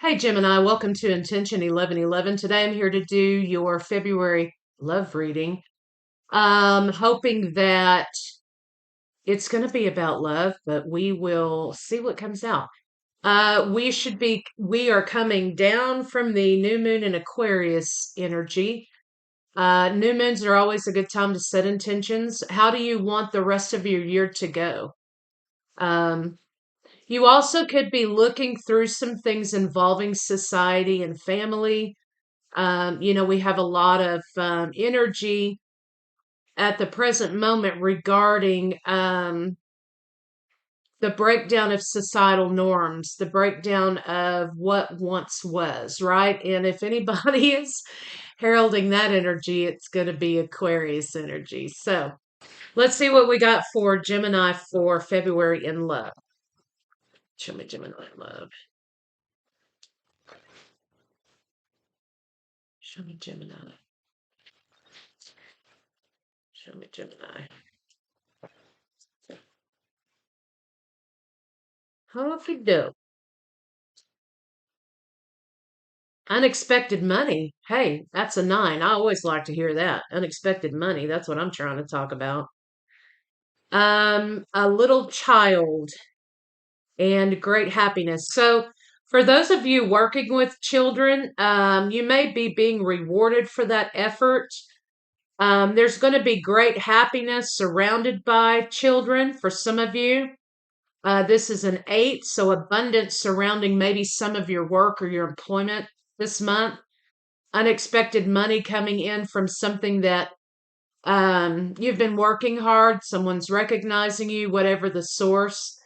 Hey Gemini, welcome to Intention 1111. Today I'm here to do your February love reading. Hoping that it's going to be about love, but we will see what comes out. We are coming down from the new moon in Aquarius energy. New moons are always a good time to set intentions. How do you want the rest of your year to go? Um, You also could be looking through some things involving society and family. We have a lot of energy at the present moment regarding the breakdown of societal norms, the breakdown of what once was, right? And if anybody is heralding that energy, it's going to be Aquarius energy. So let's see what we got for Gemini for February in love. Show me Gemini in love. Show me Gemini. Show me Gemini. Okie doke. Unexpected money. Hey, that's a 9. I always like to hear that. Unexpected money. That's what I'm trying to talk about. A little child and great happiness. So, for those of you working with children, you may be being rewarded for that effort. There's going to be great happiness surrounded by children for some of you. This is an 8, so abundance surrounding maybe some of your work or your employment this month. Unexpected money coming in from something that you've been working hard, someone's recognizing you, whatever the source.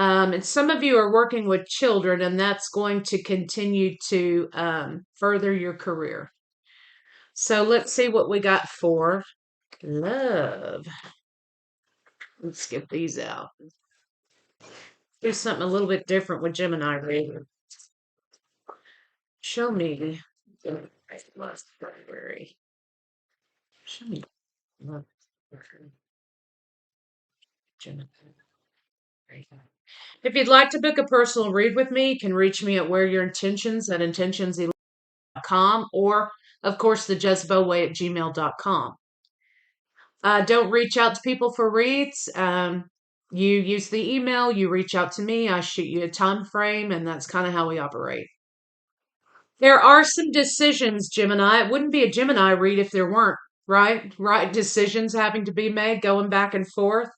And some of you are working with children, and that's going to continue to further your career. So let's see what we got for love. Let's skip these out. Do something a little bit different with Gemini reading. Show me last February. Show me love Gemini. If you'd like to book a personal read with me, you can reach me at whereyourintentions at intentions11.com or, of course, thejezebelway@gmail.com. Don't reach out to people for reads. You use the email, you reach out to me, I shoot you a time frame, and that's kind of how we operate. There are some decisions, Gemini. It wouldn't be a Gemini read if there weren't, right? Right decisions having to be made, going back and forth.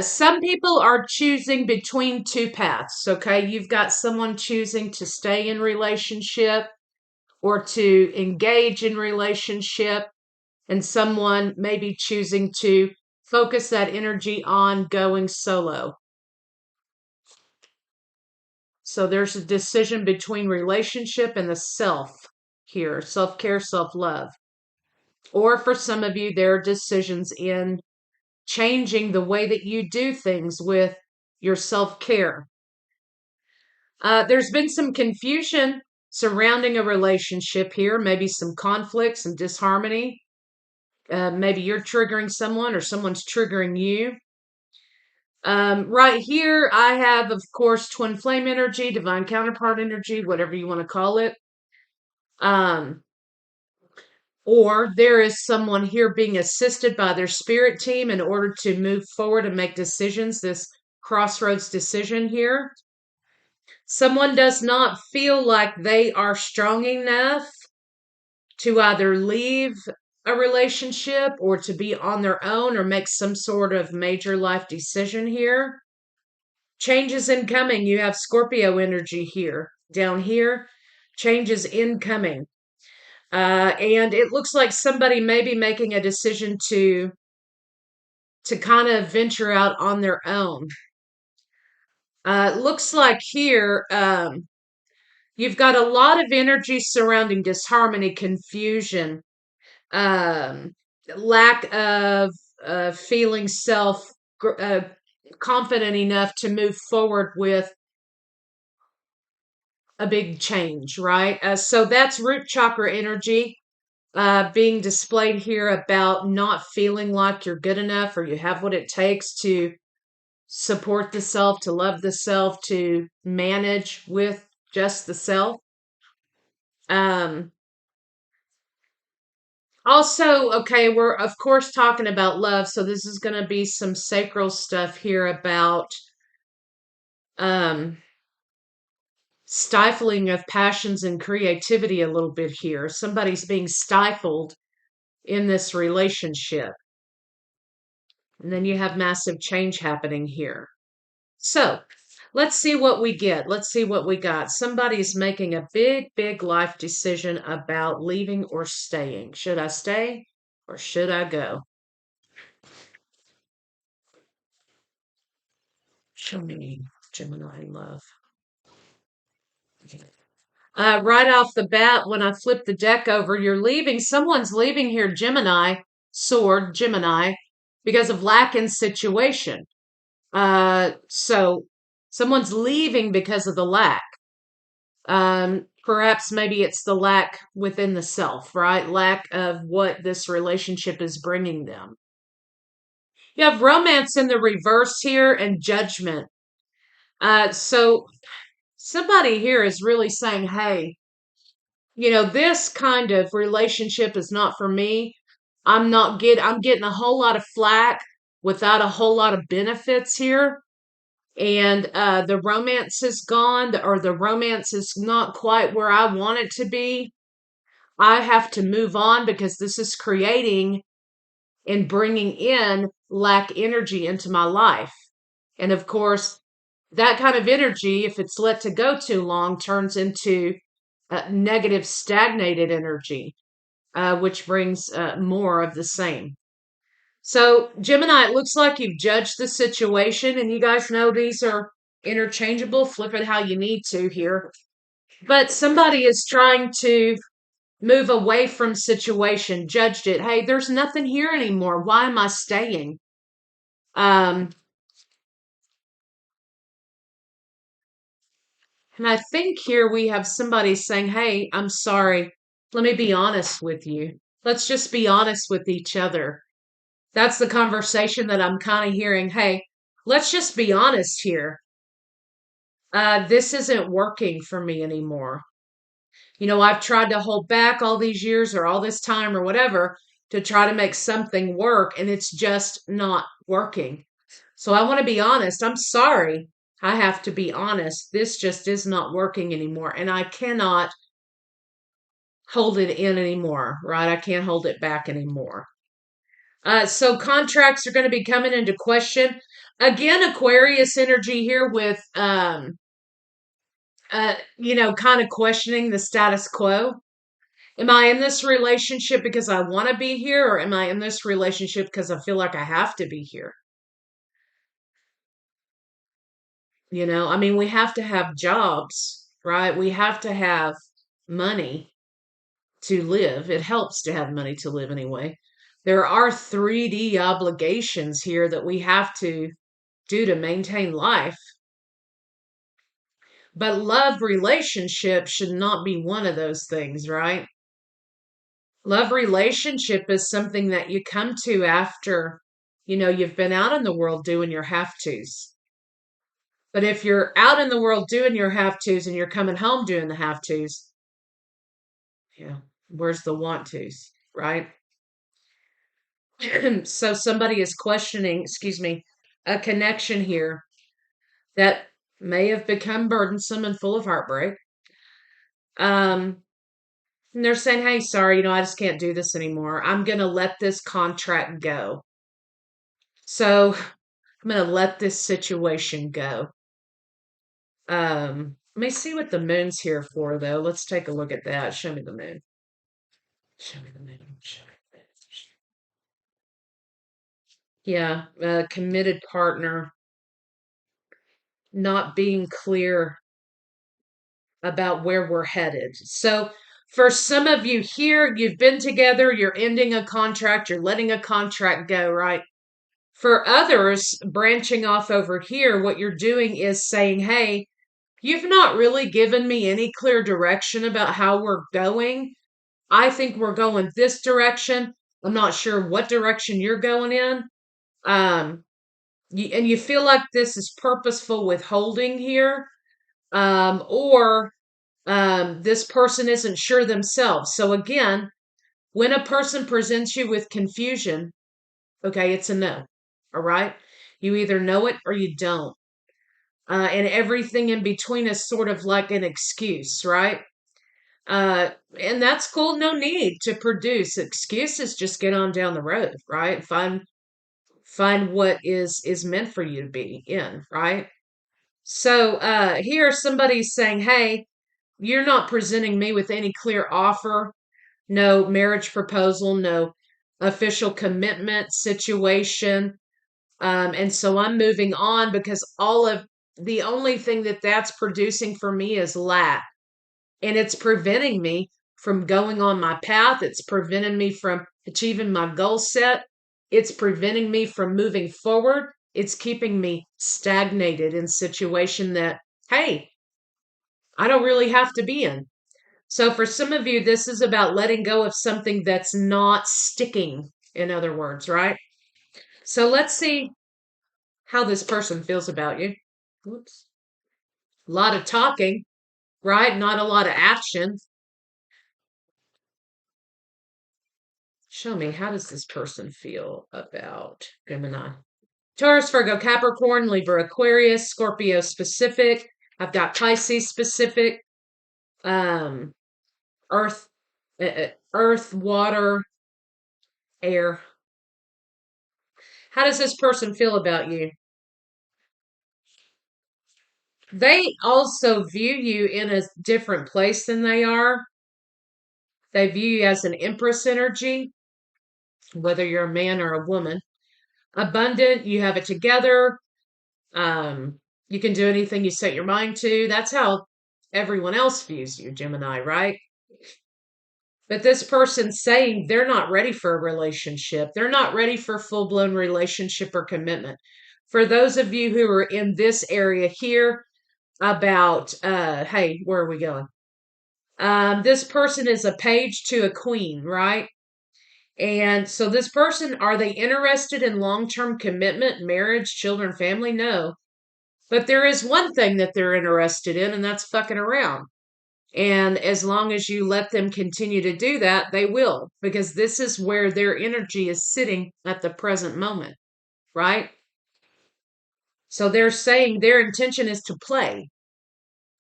Some people are choosing between two paths, okay? You've got someone choosing to stay in relationship or to engage in relationship, and someone maybe choosing to focus that energy on going solo. So there's a decision between relationship and the self here, self-care, self-love. Or for some of you, there are decisions in changing the way that you do things with your self-care. There's been some confusion surrounding a relationship here, maybe some conflict, some disharmony. Maybe you're triggering someone or someone's triggering you. Right here, I have, of course, twin flame energy, divine counterpart energy, whatever you want to call it. Or there is someone here being assisted by their spirit team in order to move forward and make decisions, this crossroads decision here. Someone does not feel like they are strong enough to either leave a relationship or to be on their own or make some sort of major life decision here. Changes incoming. You have Scorpio energy here. Down here, changes incoming. And it looks like somebody may be making a decision to kind of venture out on their own. Looks like here you've got a lot of energy surrounding disharmony, confusion, lack of feeling self confident enough to move forward with a big change, right? So that's root chakra energy being displayed here about not feeling like you're good enough or you have what it takes to support the self, to love the self, to manage with just the self. Um, Also, okay, we're of course talking about love, so this is going to be some sacral stuff here about um stifling of passions and creativity a little bit here. Somebody's being stifled in this relationship. And then you have massive change happening here. So, let's see what we get. Let's see what we got. Somebody's making a big, big life decision about leaving or staying. Should I stay or should I go? Show me Gemini love. Right off the bat, when I flip the deck over, you're leaving. Someone's leaving here, Gemini, sword, Gemini, because of lack in situation. So someone's leaving because of the lack. Perhaps maybe it's the lack within the self, right? Lack of what this relationship is bringing them. You have romance in the reverse here and judgment. So somebody here is really saying, hey, this kind of relationship is not for me. I'm getting a whole lot of flack without a whole lot of benefits here. And the romance is gone, or the romance is not quite where I want it to be. I have to move on because this is creating and bringing in lack energy into my life. And of course, that kind of energy, if it's let to go too long, turns into negative, stagnated energy, which brings more of the same. So, Gemini, it looks like you've judged the situation, and you guys know these are interchangeable. Flip it how you need to here. But somebody is trying to move away from situation, judged it. Hey, there's nothing here anymore. Why am I staying? Um, and I think here we have somebody saying, hey, I'm sorry. Let me be honest with you. Let's just be honest with each other. That's the conversation that I'm kind of hearing. Hey, let's just be honest here. This isn't working for me anymore. I've tried to hold back all these years or all this time or whatever to try to make something work, and it's just not working. So I want to be honest. I'm sorry. I have to be honest. This just is not working anymore, and I cannot hold it in anymore, right? I can't hold it back anymore. So contracts are going to be coming into question. Again, Aquarius energy here with, kind of questioning the status quo. Am I in this relationship because I want to be here, or am I in this relationship because I feel like I have to be here? I mean, we have to have jobs, right? We have to have money to live. It helps to have money to live anyway. There are 3D obligations here that we have to do to maintain life. But love relationship should not be one of those things, right? Love relationship is something that you come to after, you've been out in the world doing your have tos. But if you're out in the world doing your have tos and you're coming home doing the have tos, where's the want tos, right? So somebody is questioning, excuse me, a connection here that may have become burdensome and full of heartbreak. And they're saying, hey, sorry, I just can't do this anymore. I'm going to let this contract go. So I'm going to let this situation go. Let me see what the moon's here for, though. Let's take a look at that. Show me the moon. Show me the moon. Show me the moon. Yeah, a committed partner not being clear about where we're headed. So, for some of you here, you've been together, you're ending a contract, you're letting a contract go, right? For others, branching off over here, what you're doing is saying, hey, you've not really given me any clear direction about how we're going. I think we're going this direction. I'm not sure what direction you're going in. And you feel like this is purposeful withholding here. Or This person isn't sure themselves. So again, when a person presents you with confusion, okay, it's a no. All right. You either know it or you don't. And everything in between is sort of like an excuse, right? Uh, and that's cool. No need to produce excuses. Just get on down the road, right? Find what is meant for you to be in, right? So here somebody's saying, hey, you're not presenting me with any clear offer, no marriage proposal, no official commitment situation. And so I'm moving on because all of the only thing that that's producing for me is lack. And it's preventing me from going on my path. It's preventing me from achieving my goal set. It's preventing me from moving forward. It's keeping me stagnated in a situation that, hey, I don't really have to be in. So for some of you, this is about letting go of something that's not sticking, in other words, right? So let's see how this person feels about you. Whoops. A lot of talking, right? Not a lot of action. Show me, how does this person feel about Gemini? Taurus, Virgo, Capricorn, Libra, Aquarius, Scorpio specific. I've got Pisces specific, um, Earth, Earth, water, air. How does this person feel about you? They also view you in a different place than they are. They view you as an Empress energy, whether you're a man or a woman. Abundant, you have it together. You can do anything you set your mind to. That's how everyone else views you, Gemini, right? But this person's saying they're not ready for a relationship. They're not ready for full blown relationship or commitment. For those of you who are in this area here, about, hey, where are we going? This person is a page to a queen, right? And so this person, are they interested in long-term commitment, marriage, children, family? No. But there is one thing that they're interested in, and that's fucking around. And as long as you let them continue to do that, they will, because this is where their energy is sitting at the present moment, right? So they're saying their intention is to play,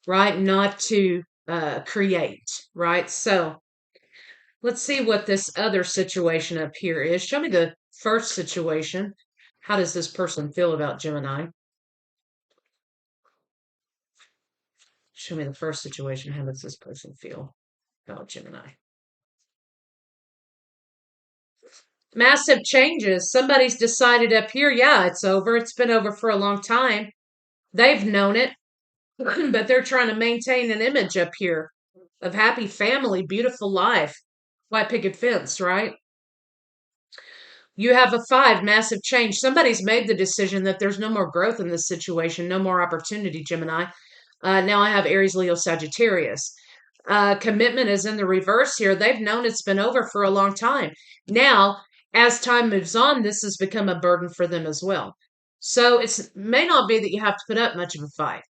right? Not to create, right? So let's see what this other situation up here is. Show me the first situation. How does this person feel about Gemini? Show me the first situation. How does this person feel about Gemini? Massive changes. Somebody's decided up here, yeah, it's over. It's been over for a long time. They've known it, but they're trying to maintain an image up here of happy family, beautiful life, white picket fence, right? You have a five, massive change. Somebody's made the decision that there's no more growth in this situation, no more opportunity, Gemini. Now I have Aries, Leo, Sagittarius. Commitment is in the reverse here. They've known it's been over for a long time. Now, as time moves on, this has become a burden for them as well. So it may not be that you have to put up much of a fight.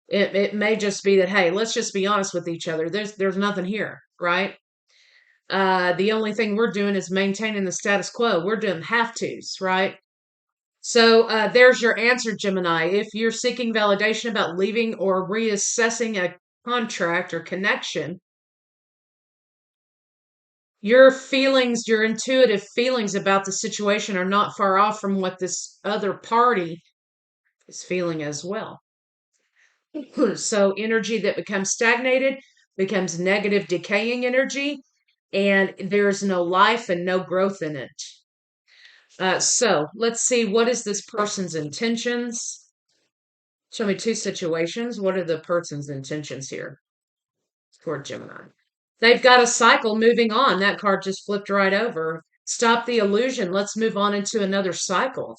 It may just be that, hey, let's just be honest with each other. There's nothing here, right? The only thing we're doing is maintaining the status quo. We're doing have tos, right? So there's your answer, Gemini. If you're seeking validation about leaving or reassessing a contract or connection, your feelings, your intuitive feelings about the situation are not far off from what this other party is feeling as well. So energy that becomes stagnated becomes negative, decaying energy, and there's no life and no growth in it. So let's see, what is this person's intentions? Show me two situations. What are the person's intentions here toward Gemini? They've got a cycle moving on. That card just flipped right over. Stop the illusion. Let's move on into another cycle.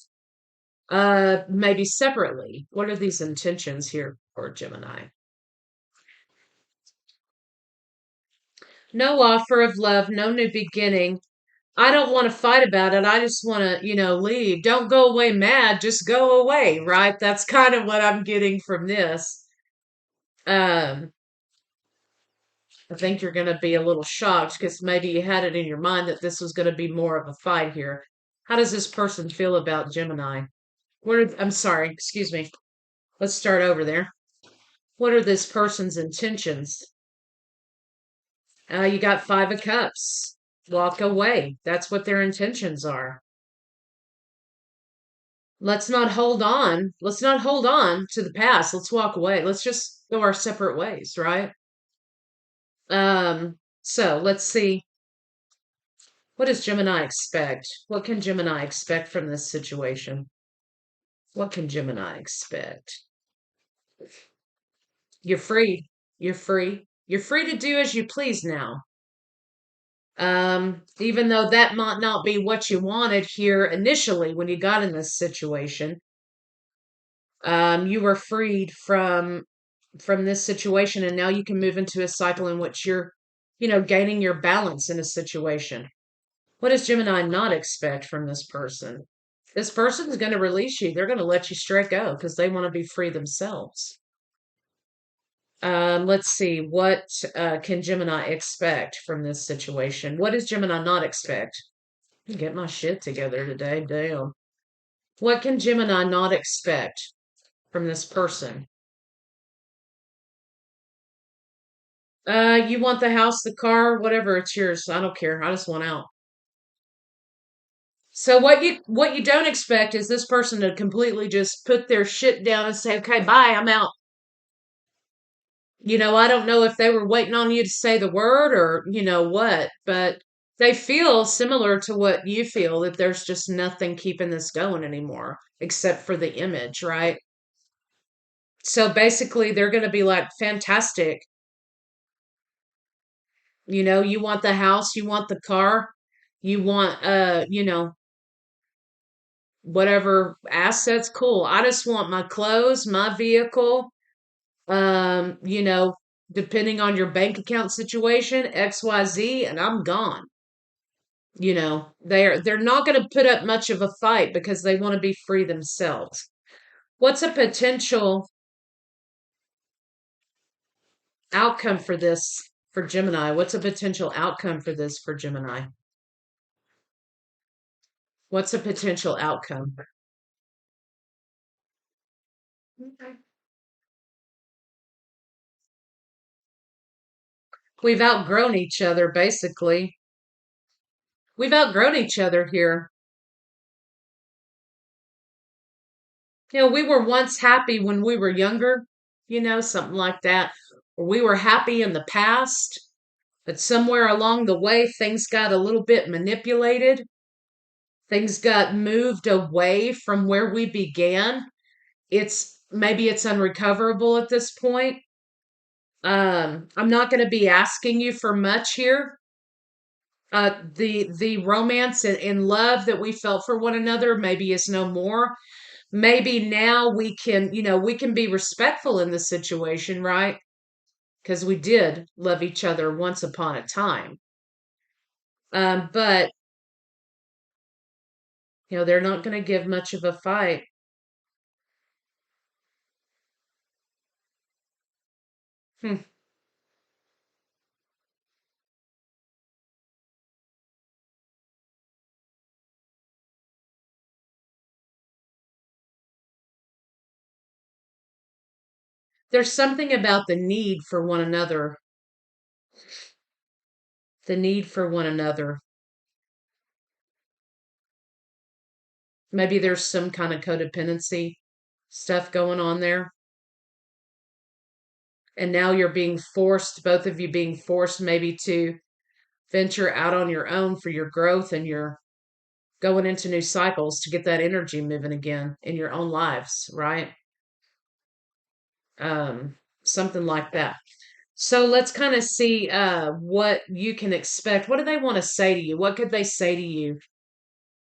Maybe separately. What are these intentions here for Gemini? No offer of love, no new beginning. I don't want to fight about it. I just want to, leave. Don't go away mad. Just go away, right? That's kind of what I'm getting from this. Um, I think you're going to be a little shocked because maybe you had it in your mind that this was going to be more of a fight here. How does this person feel about Gemini? I'm sorry, excuse me. Let's start over there. What are this person's intentions? You got Five of Cups. Walk away. That's what their intentions are. Let's not hold on. Let's not hold on to the past. Let's walk away. Let's just go our separate ways, right? So let's see. What does Gemini expect? What can Gemini expect from this situation? What can Gemini expect? You're free. You're free. You're free to do as you please now. Even though that might not be what you wanted here initially when you got in this situation, you were freed from this situation, and now you can move into a cycle in which you're, gaining your balance in a situation. What does Gemini not expect from this person? This person is going to release you. They're going to let you straight go because they want to be free themselves. Let's see. What can Gemini expect from this situation? What does Gemini not expect? Get my shit together today. Damn. What can Gemini not expect from this person? You want the house, the car, whatever, it's yours. I don't care. I just want out. So what you don't expect is this person to completely just put their shit down and say, "Okay, bye, I'm out." I don't know if they were waiting on you to say the word or what, but they feel similar to what you feel, that there's just nothing keeping this going anymore except for the image, right? So basically they're going to be like, fantastic. You want the house, you want the car, you want whatever assets, cool. I just want my clothes, my vehicle, um, you know, depending on your bank account situation, XYZ, and I'm gone. They're not going to put up much of a fight because they want to be free themselves. What's a potential outcome for this for Gemini? What's a potential outcome for this for Gemini? What's a potential outcome? We've outgrown each other, basically. We've outgrown each other here. We were once happy when we were younger, something like that. Or we were happy in the past, but somewhere along the way, things got a little bit manipulated. Things got moved away from where we began. Maybe it's unrecoverable at this point. I'm not going to be asking you for much here. The romance and love that we felt for one another maybe is no more. Maybe now we can be respectful in the situation, right? Because we did love each other once upon a time. But they're not going to give much of a fight. Hmm. There's something about the need for one another. The need for one another. Maybe there's some kind of codependency stuff going on there. And now you're being forced, both of you being forced maybe to venture out on your own for your growth, and you're going into new cycles to get that energy moving again in your own lives, right? Something like that. So let's kind of see what you can expect. What do they want to say to you? What could they say to you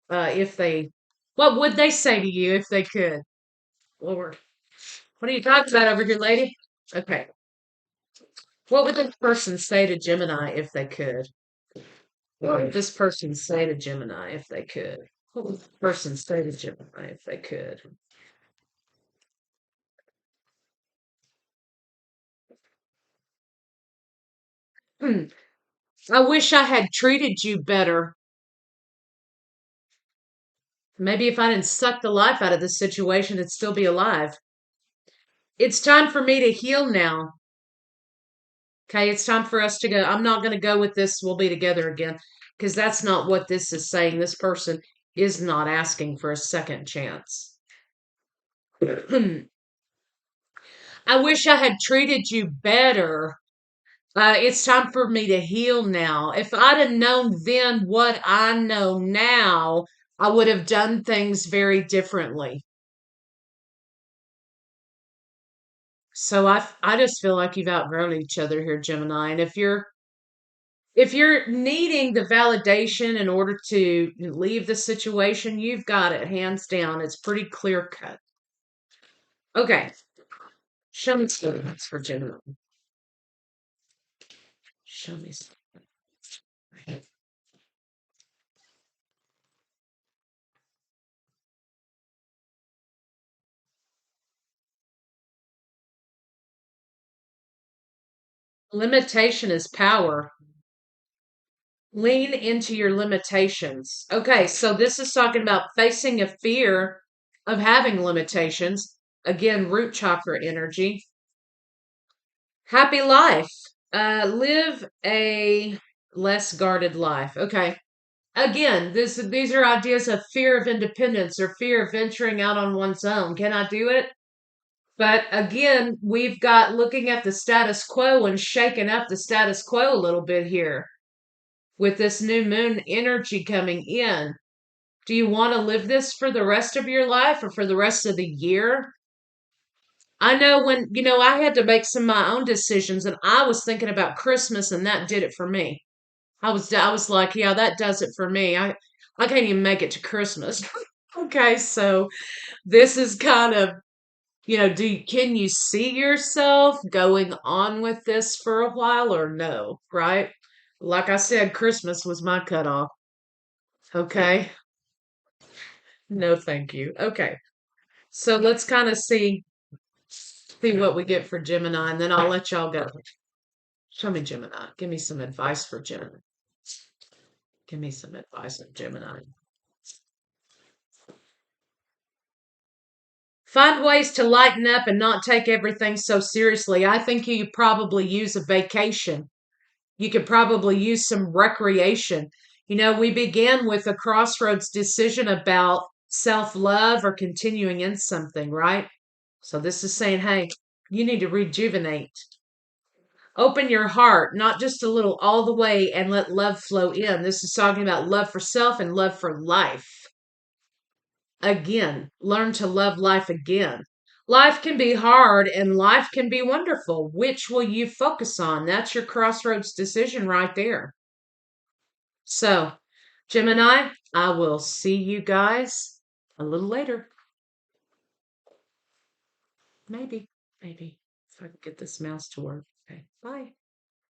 if they? What would they say to you if they could? Lord, what are you talking about over here, lady? Okay. What would this person say to Gemini if they could? What would this person say to Gemini if they could? What would this person say to Gemini if they could? I wish I had treated you better. Maybe if I didn't suck the life out of this situation, it'd still be alive. It's time for me to heal now. Okay, it's time for us to go. I'm not going to go with this. We'll be together again because that's not what this is saying. This person is not asking for a second chance. I wish I had treated you better. It's time for me to heal now. If I'd have known then what I know now, I would have done things very differently. So I just feel like you've outgrown each other here, Gemini. And if you're needing the validation in order to leave the situation, you've got it hands down. It's pretty clear cut. Okay, show me something for Gemini. Show me something. Limitation is power. Lean into your limitations. Okay, so this is talking about facing a fear of having limitations. Again, root chakra energy. Happy life. Live a less guarded life. Okay. Again, these are ideas of fear of independence or fear of venturing out on one's own. Can I do it? But again, we've got looking at the status quo and shaking up the status quo a little bit here with this new moon energy coming in. Do you want to live this for the rest of your life or for the rest of the year? I know when I had to make some of my own decisions and I was thinking about Christmas and that did it for me. I was like, yeah, that does it for me. I can't even make it to Christmas. Okay, so this is kind of, can you see yourself going on with this for a while or no, right? Like I said, Christmas was my cutoff. Okay. No, thank you. Okay. So let's kind of see what we get for Gemini, and then I'll let y'all go. Show me Gemini. Give me some advice for Gemini. Give me some advice on Gemini. Find ways to lighten up and not take everything so seriously. I think you could probably use a vacation. You could probably use some recreation. We began with a crossroads decision about self love or continuing in something, right? So this is saying, hey, you need to rejuvenate. Open your heart, not just a little, all the way, and let love flow in. This is talking about love for self and love for life. Again, learn to love life again. Life can be hard and life can be wonderful. Which will you focus on? That's your crossroads decision right there. So, Gemini, I will see you guys a little later. Maybe, maybe, if I can get this mouse to work. Okay, bye.